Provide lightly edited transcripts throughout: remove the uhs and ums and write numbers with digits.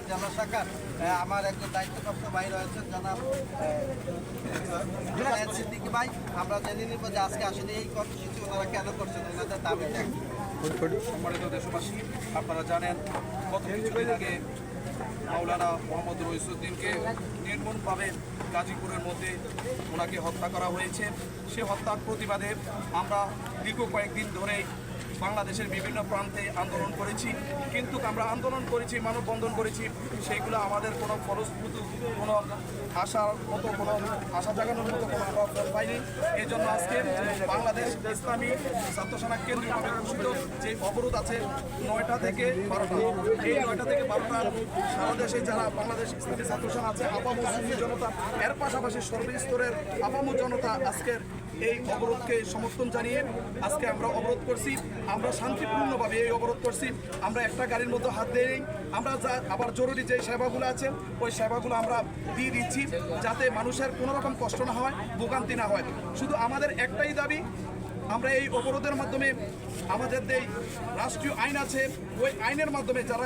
জেলা শাখার আমার একজন দায়িত্বপ্রাপ্ত ভাই রয়েছেন জনাব সিদ্দিকী ভাই। আমরা জেনে নিব যে আজকে আসলে এই কর্মসূচি ওনারা কেন করছেন, ওনাদের দাবিটা। সম্মানিত দেশবাসী, আপনারা জানেন গত কিছুদিন আগে মাওলানা মোহাম্মদ রইসুদ্দিনকে নির্মমভাবে গাজীপুরের মধ্যে ওনাকে হত্যা করা হয়েছে। সে হত্যার প্রতিবাদে আমরা দীর্ঘ কয়েকদিন ধরে বাংলাদেশের বিভিন্ন প্রান্তে আন্দোলন করেছি, কিন্তু আমরা আন্দোলন করেছি, মানববন্ধন করেছি, সেইগুলো আমাদের কোনো ফলশ্রুতি কোনো আশার মতো কোনো আশা জাগানোর মতো কোনো আমরা ফল পাইনি। এই জন্য আজকে বাংলাদেশ ইসলামী ছাত্র সেনা কেন্দ্রীয়ভাবে ঘোষিত যে অবরোধ আছে 9টা থেকে 12টা, এই 9টা থেকে 12টা সারা দেশে যারা বাংলাদেশ ইসলামী ছাত্র সেনা আছে আপামু সুন্নি জনতা, এর পাশাপাশি সর্বস্তরের আপামু জনতা আজকের এই অবরোধকে সমর্থন জানিয়ে আজকে আমরা অবরোধ করছি। আমরা শান্তিপূর্ণভাবে এই অবরোধ করছি। আমরা একটা গাড়ির মধ্যে হাত দিই, আমরা যা আবার জরুরি যে সেবাগুলো আছে ওই সেবাগুলো আমরা দিয়ে দিচ্ছি, যাতে মানুষের কোনো রকম কষ্ট না হয়, ভোগান্তি না হয়। শুধু আমাদের একটাই দাবি, আমরা এই অবরোধের মাধ্যমে আমাদের যে রাষ্ট্রীয় আইন আছে ওই আইনের মাধ্যমে যারা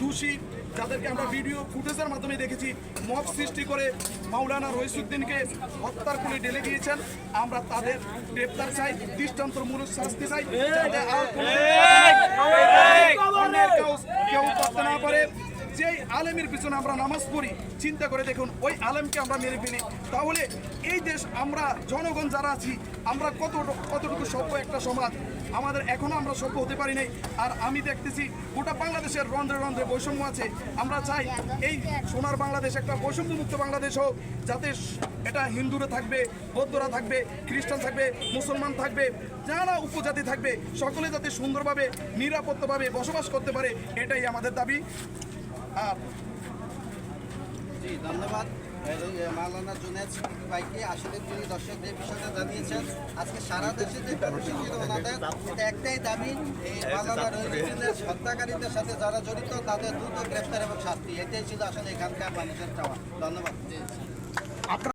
দোষী, যাদেরকে আমরা ভিডিও ফুটেজের মাধ্যমে দেখেছি মব সৃষ্টি করে মাওলানা রইসুদ্দিনকে হত্যার কোণে ঢেলে দিয়েছেন, আমরা তাদের গ্রেপ্তার চাই, দৃষ্টান্তমূলক শাস্তি চাই, যাতে আর কেউ করতে না পারে। যেই আলেমের পিছনে আমরা নামাজ পড়ি, চিন্তা করে দেখুন ওই আলেমকে আমরা মেরে ফেলি, তাহলে এই দেশ, আমরা জনগণ যারা আছি, আমরা কতটুকু সভ্য একটা সমাজ, আমাদের এখনো আমরা সভ্য হতে পারি নাই। আর আমি দেখতেছি গোটা বাংলাদেশের রন্ধ্রে রন্ধ্রে বৈষম্য আছে। আমরা চাই এই সোনার বাংলাদেশ একটা বৈষম্যমুক্ত বাংলাদেশ হোক, যাতে এটা হিন্দুরা থাকবে, বৌদ্ধরা থাকবে, খ্রিস্টান থাকবে, মুসলমান থাকবে, যারা উপজাতি থাকবে, সকলে যাতে সুন্দরভাবে নিরাপত্তাভাবে বসবাস করতে পারে, এটাই আমাদের দাবি। জি, ধন্যবাদ মাওলানা জুনায়েদ সিদ্দিকী ভাইকে। আসলে তিনি দর্শক যে বিষয়টা জানিয়েছেন, আজকে সারা দেশে যে কর্মসূচি ওনাদের একটাই দাবি, এই মাওলানা রইসুদ্দিনের হত্যাকারীদের সাথে যারা জড়িত তাদের দ্রুত গ্রেফতার এবং শাস্তি, এটাই ছিল আসলে এখানকার মানুষের চাওয়া। ধন্যবাদ।